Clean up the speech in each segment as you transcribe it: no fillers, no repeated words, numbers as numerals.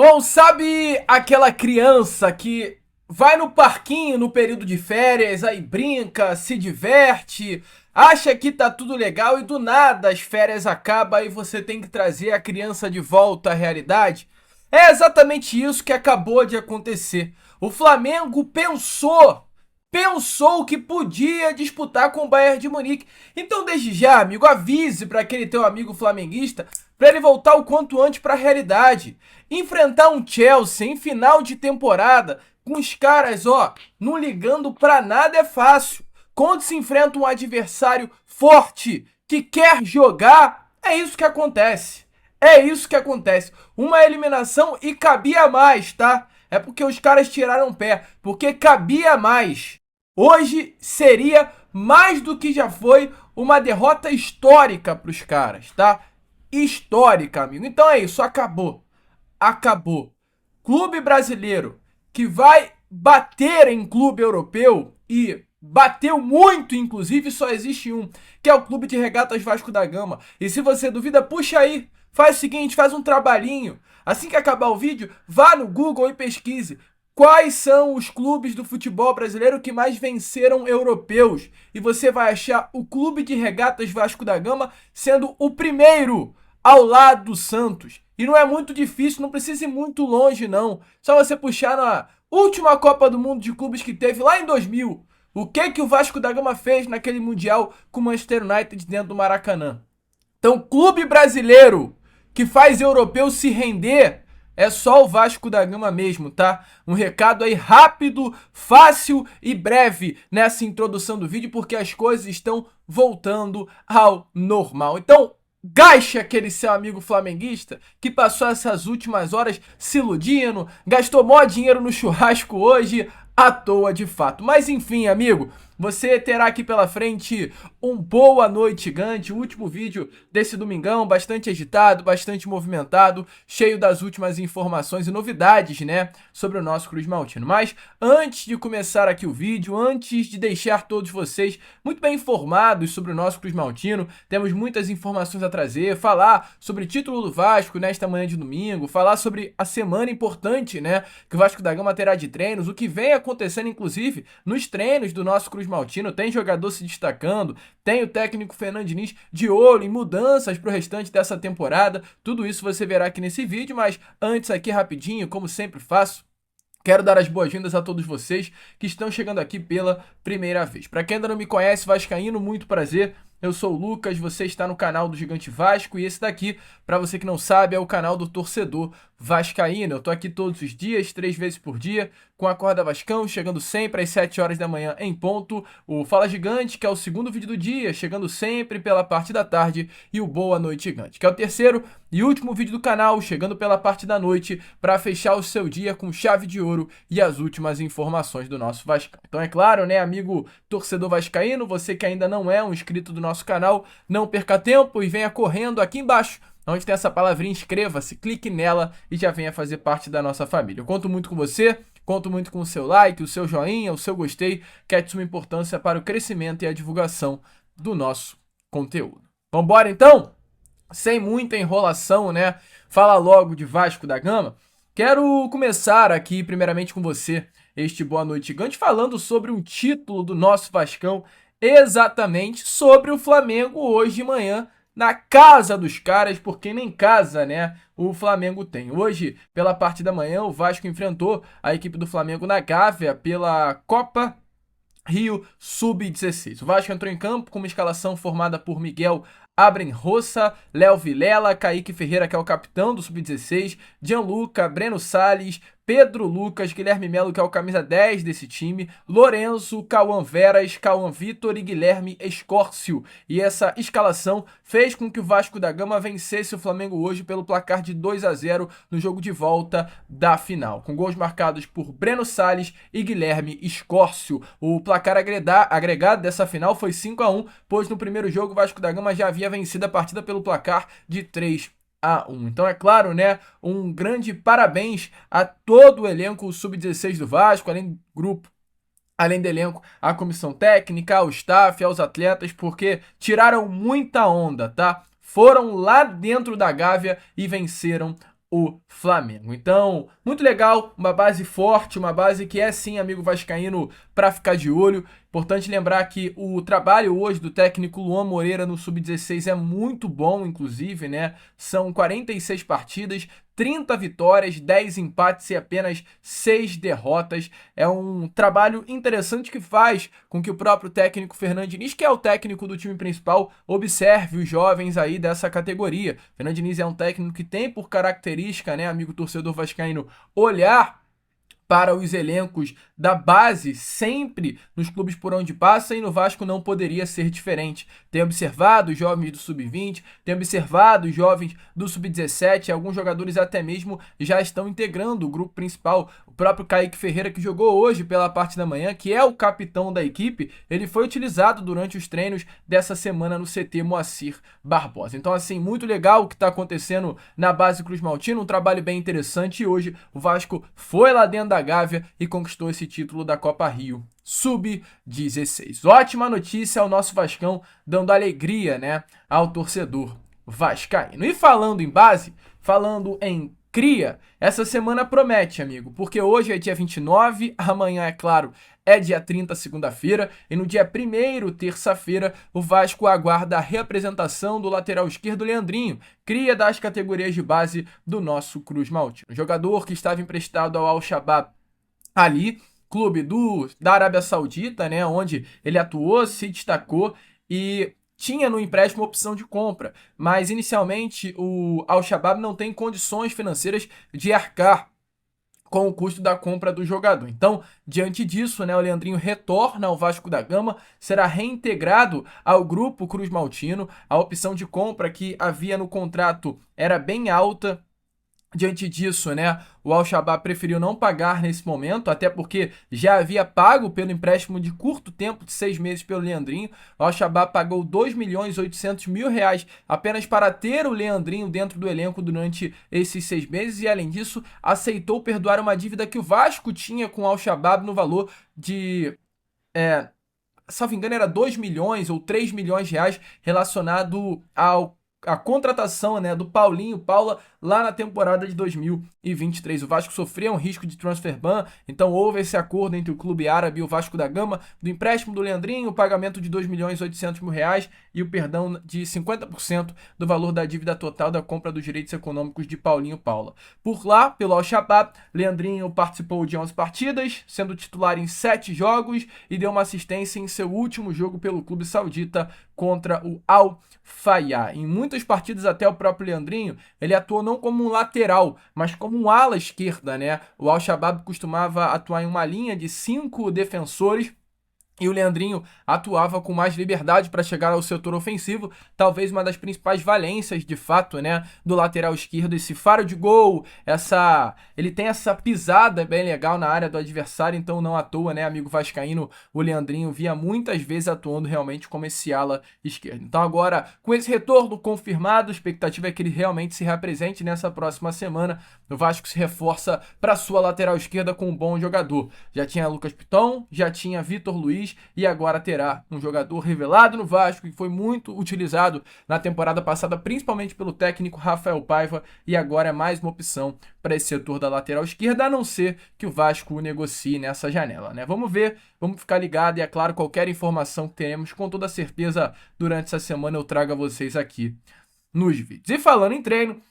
Bom, sabe aquela criança que vai no parquinho no período de férias, aí brinca, se diverte, acha que tá tudo legal e do nada as férias acabam e você tem que trazer a criança de volta à realidade? É exatamente isso que acabou de acontecer. O Flamengo pensou que podia disputar com o Bayern de Munique. Então, desde já, amigo, avise para aquele teu amigo flamenguista para ele voltar o quanto antes para a realidade. Enfrentar um Chelsea em final de temporada com os caras, ó, não ligando para nada é fácil. Quando se enfrenta um adversário forte que quer jogar, é isso que acontece. É isso que acontece. Uma eliminação e cabia mais, tá? É porque os caras tiraram o pé, porque cabia mais. Hoje seria mais do que já foi uma derrota histórica para os caras, tá? Histórica, amigo. Então é isso, acabou. Acabou. Clube brasileiro que vai bater em clube europeu e bateu muito, inclusive, só existe um, que é o Clube de Regatas Vasco da Gama. E se você duvida, puxa aí, faz o seguinte, faz um trabalhinho. Assim que acabar o vídeo, vá no Google e pesquise quais são os clubes do futebol brasileiro que mais venceram europeus. E você vai achar o Clube de Regatas Vasco da Gama sendo o primeiro ao lado do Santos. E não é muito difícil, não precisa ir muito longe, não. Só você puxar na última Copa do Mundo de clubes que teve lá em 2000. O que o Vasco da Gama fez naquele Mundial com o Manchester United dentro do Maracanã? Então, clube brasileiro que faz europeu se render é só o Vasco da Gama mesmo, tá? Um recado aí rápido, fácil e breve nessa introdução do vídeo, porque as coisas estão voltando ao normal. Então, gaste aquele seu amigo flamenguista que passou essas últimas horas se iludindo, gastou mó dinheiro no churrasco hoje, à toa de fato. Mas enfim, amigo, você terá aqui pela frente um boa noite gigante, o último vídeo desse domingão, bastante agitado, bastante movimentado, cheio das últimas informações e novidades, né, sobre o nosso Cruz Maltino. Mas antes de começar aqui o vídeo, antes de deixar todos vocês muito bem informados sobre o nosso Cruz Maltino, temos muitas informações a trazer, falar sobre o título do Vasco nesta manhã de domingo, falar sobre a semana importante, né, que o Vasco da Gama terá de treinos, o que vem acontecendo inclusive nos treinos do nosso Cruz Maltino, tem jogador se destacando, tem o técnico Fernando Diniz de olho em mudanças para o restante dessa temporada, tudo isso você verá aqui nesse vídeo, mas antes aqui rapidinho, como sempre faço, quero dar as boas-vindas a todos vocês que estão chegando aqui pela primeira vez. Para quem ainda não me conhece, vascaíno, muito prazer. Eu sou o Lucas, você está no canal do Gigante Vasco e esse daqui, para você que não sabe, é o canal do torcedor vascaíno. Eu tô aqui todos os dias, 3 vezes por dia, com a Corda Vascão, chegando sempre às 7 horas da manhã em ponto. O Fala Gigante, que é o segundo vídeo do dia, chegando sempre pela parte da tarde. E o Boa Noite Gigante, que é o terceiro e último vídeo do canal, chegando pela parte da noite, para fechar o seu dia com chave de ouro e as últimas informações do nosso Vasco. Então é claro, né, amigo torcedor vascaíno, você que ainda não é um inscrito do nosso canal, não perca tempo e venha correndo aqui embaixo, onde tem essa palavrinha inscreva-se, clique nela e já venha fazer parte da nossa família. Eu conto muito com você, conto muito com o seu like, o seu joinha, o seu gostei, que é de suma importância para o crescimento e a divulgação do nosso conteúdo. Vambora então? Sem muita enrolação, né? Fala logo de Vasco da Gama. Quero começar aqui primeiramente com você, este Boa Noite Gigante, falando sobre um título do nosso Vascão, exatamente sobre o Flamengo hoje de manhã, na casa dos caras, porque nem casa, né, o Flamengo tem. Hoje, pela parte da manhã, o Vasco enfrentou a equipe do Flamengo na Gávea pela Copa Rio Sub-16. O Vasco entrou em campo com uma escalação formada por Miguel Abrenrosa, Léo Vilela, Kaique Ferreira, que é o capitão do Sub-16, Gianluca, Breno Salles, Pedro Lucas, Guilherme Melo, que é o camisa 10 desse time, Lorenzo, Cauã Veras, Cauã Vitor e Guilherme Escórcio. E essa escalação fez com que o Vasco da Gama vencesse o Flamengo hoje pelo placar de 2-0 no jogo de volta da final, com gols marcados por Breno Salles e Guilherme Escórcio. O placar agregado dessa final foi 5-1, pois no primeiro jogo o Vasco da Gama já havia vencido a partida pelo placar de 3-1. Então é claro, né, um grande parabéns a todo o elenco Sub-16 do Vasco, além do grupo, além do elenco, a comissão técnica, ao staff, aos atletas, porque tiraram muita onda, tá? Foram lá dentro da Gávea e venceram o Flamengo. Então, muito legal, uma base forte, uma base que é sim, amigo vascaíno, para ficar de olho. Importante lembrar que o trabalho hoje do técnico Luan Moreira no Sub-16 é muito bom, inclusive, né? São 46 partidas, 30 vitórias, 10 empates e apenas 6 derrotas. É um trabalho interessante que faz com que o próprio técnico Fernando Diniz, que é o técnico do time principal, observe os jovens aí dessa categoria. Fernando Diniz é um técnico que tem por característica, né, amigo torcedor vascaíno, olhar para os elencos da base sempre nos clubes por onde passa, e no Vasco não poderia ser diferente. Tem observado os jovens do Sub-20, tem observado os jovens do Sub-17, alguns jogadores até mesmo já estão integrando o grupo principal. O próprio Kaique Ferreira, que jogou hoje pela parte da manhã, que é o capitão da equipe, ele foi utilizado durante os treinos dessa semana no CT Moacir Barbosa. Então, assim, muito legal o que está acontecendo na base Cruz Maltino, um trabalho bem interessante, e hoje o Vasco foi lá dentro da Gávea e conquistou esse título da Copa Rio Sub-16. Ótima notícia ao nosso Vascão, dando alegria, né, ao torcedor vascaíno. E falando em base, falando em cria, essa semana promete, amigo, porque hoje é dia 29, amanhã, é claro, é dia 30, segunda-feira, e no dia 1º, terça-feira, o Vasco aguarda a reapresentação do lateral esquerdo Leandrinho, cria das categorias de base do nosso Cruz Maltino. Jogador que estava emprestado ao Al-Shabaab ali, clube da Arábia Saudita, né, onde ele atuou, se destacou e tinha no empréstimo opção de compra, mas inicialmente o Al-Shabaab não tem condições financeiras de arcar com o custo da compra do jogador. Então, diante disso, né, o Leandrinho retorna ao Vasco da Gama, será reintegrado ao grupo Cruz Maltino. A opção de compra que havia no contrato era bem alta. Diante disso, né, o Al-Shabaab preferiu não pagar nesse momento, até porque já havia pago pelo empréstimo de curto tempo, de 6 meses, pelo Leandrinho. O Al-Shabaab pagou 2.800.000 reais apenas para ter o Leandrinho dentro do elenco durante esses 6 meses e, além disso, aceitou perdoar uma dívida que o Vasco tinha com o Al-Shabaab no valor de... salvo engano, era 2 milhões ou 3 milhões de reais relacionado a contratação, né, do Paulinho Paula lá na temporada de 2023. O Vasco sofreu um risco de transfer ban, então houve esse acordo entre o clube árabe e o Vasco da Gama do empréstimo do Leandrinho, o pagamento de 2.800.000 reais e o perdão de 50% do valor da dívida total da compra dos direitos econômicos de Paulinho Paula. Por lá, pelo Al-Shabaab, Leandrinho participou de 11 partidas, sendo titular em 7 jogos e deu uma assistência em seu último jogo pelo clube saudita contra o Al-Fayha. Em muitas partidas, até o próprio Leandrinho, ele atuou não como um lateral, mas como um ala esquerda, né? O Al-Shabaab costumava atuar em uma linha de 5 defensores, e o Leandrinho atuava com mais liberdade para chegar ao setor ofensivo, talvez uma das principais valências, de fato, né, do lateral esquerdo, esse faro de gol, ele tem essa pisada bem legal na área do adversário, então não à toa, né, amigo vascaíno, o Leandrinho via muitas vezes atuando realmente como esse ala esquerdo. Então agora, com esse retorno confirmado, a expectativa é que ele realmente se represente nessa próxima semana. O Vasco se reforça para sua lateral esquerda com um bom jogador. Já tinha Lucas Piton, já tinha Vitor Luiz, e agora terá um jogador revelado no Vasco que foi muito utilizado na temporada passada, principalmente pelo técnico Rafael Paiva, e agora é mais uma opção para esse setor da lateral esquerda, a não ser que o Vasco o negocie nessa janela, né? Vamos ver, vamos ficar ligado, e é claro, qualquer informação que teremos, com toda certeza, durante essa semana eu trago a vocês aqui nos vídeos. E falando em treino,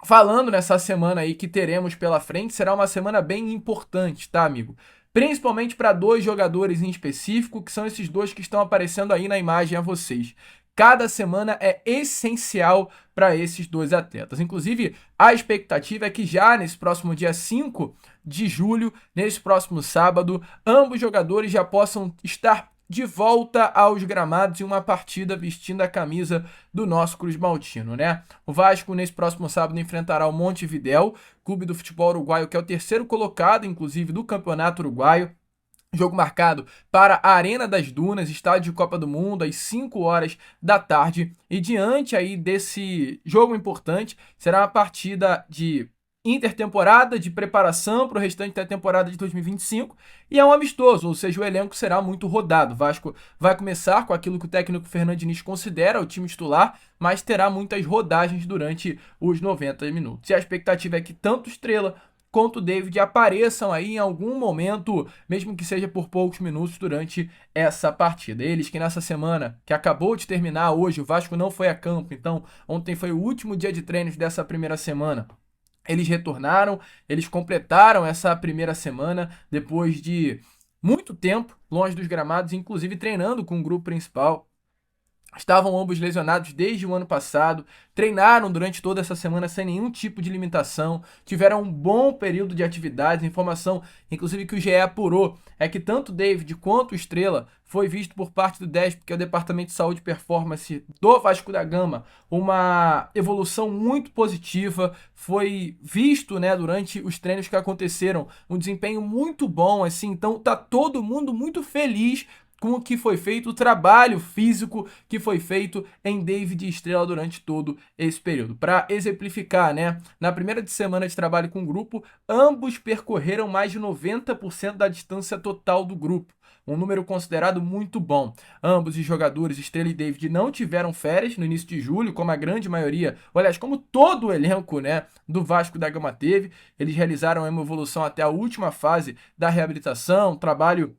falando nessa semana aí que teremos pela frente, será uma semana bem importante, tá, amigo? Principalmente para 2 jogadores em específico, que são esses 2 que estão aparecendo aí na imagem a vocês. Cada semana é essencial para esses 2 atletas. Inclusive, a expectativa é que já nesse próximo dia 5 de julho, nesse próximo sábado, ambos jogadores já possam estar de volta aos gramados em uma partida vestindo a camisa do nosso Cruz Maltino, né? O Vasco, nesse próximo sábado, enfrentará o Montevidéu, clube do futebol uruguaio, que é o 3º colocado, inclusive, do campeonato uruguaio. Jogo marcado para a Arena das Dunas, estádio de Copa do Mundo, às 5 horas da tarde. E diante aí desse jogo importante, será uma partida de intertemporada de preparação para o restante da temporada de 2025 e é um amistoso, ou seja, o elenco será muito rodado. O Vasco vai começar com aquilo que o técnico Fernando Diniz considera o time titular, mas terá muitas rodagens durante os 90 minutos. E a expectativa é que tanto Estrela quanto o David apareçam aí em algum momento, mesmo que seja por poucos minutos durante essa partida. Eles que nessa semana, que acabou de terminar hoje, o Vasco não foi a campo, então ontem foi o último dia de treinos dessa primeira semana. Eles retornaram, eles completaram essa primeira semana depois de muito tempo longe dos gramados, inclusive treinando com o grupo principal. Estavam ambos lesionados desde o ano passado, treinaram durante toda essa semana sem nenhum tipo de limitação, tiveram um bom período de atividades. A informação, inclusive, que o GE apurou é que tanto o David quanto o Estrela foi visto por parte do DESP, que é o Departamento de Saúde e Performance do Vasco da Gama, uma evolução muito positiva. Foi visto, né, durante os treinos que aconteceram, um desempenho muito bom, assim, então tá todo mundo muito feliz com o que foi feito, o trabalho físico que foi feito em David e Estrela durante todo esse período. Para exemplificar, né, na primeira semana de trabalho com o grupo, ambos percorreram mais de 90% da distância total do grupo. Um número considerado muito bom. Ambos os jogadores, Estrela e David, não tiveram férias no início de julho, como a grande maioria, ou aliás, como todo o elenco, né, do Vasco da Gama teve. Eles realizaram uma evolução até a última fase da reabilitação, trabalho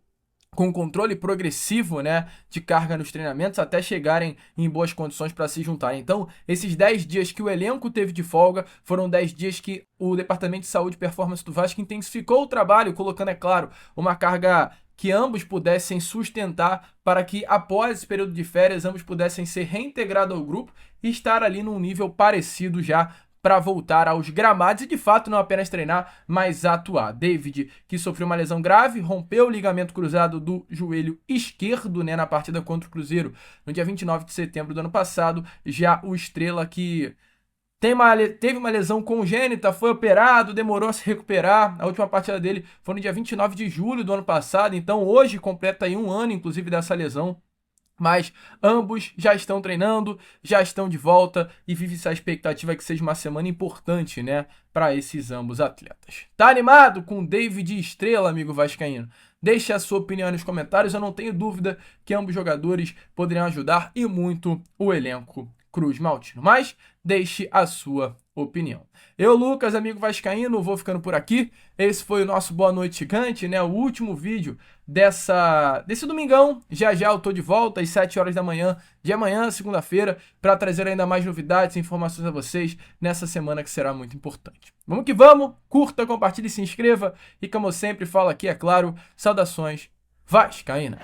com controle progressivo, né, de carga nos treinamentos até chegarem em boas condições para se juntarem. Então, esses 10 dias que o elenco teve de folga foram 10 dias que o Departamento de Saúde e Performance do Vasco intensificou o trabalho, colocando, é claro, uma carga que ambos pudessem sustentar para que, após esse período de férias, ambos pudessem ser reintegrados ao grupo e estar ali num nível parecido já para voltar aos gramados e, de fato, não apenas treinar, mas atuar. David, que sofreu uma lesão grave, rompeu o ligamento cruzado do joelho esquerdo, né, na partida contra o Cruzeiro no dia 29 de setembro do ano passado. Já o Estrela, que teve uma lesão congênita, foi operado, demorou a se recuperar. A última partida dele foi no dia 29 de julho do ano passado, então hoje completa aí um ano, inclusive, dessa lesão. Mas ambos já estão treinando, já estão de volta e vive-se a expectativa que seja uma semana importante, né, para esses ambos atletas. Tá animado com David e Estrela, amigo vascaíno? Deixe a sua opinião nos comentários, eu não tenho dúvida que ambos jogadores poderiam ajudar e muito o elenco Cruz Maltino. Mas deixe a sua opinião. Eu, Lucas, amigo vascaíno, vou ficando por aqui. Esse foi o nosso Boa Noite Gigante, né? O último vídeo desse domingão. Já já eu tô de volta às 7 horas da manhã de amanhã, segunda-feira, para trazer ainda mais novidades e informações a vocês nessa semana que será muito importante. Vamos que vamos! Curta, compartilhe e se inscreva. E como eu sempre falo aqui, é claro, saudações vascaína.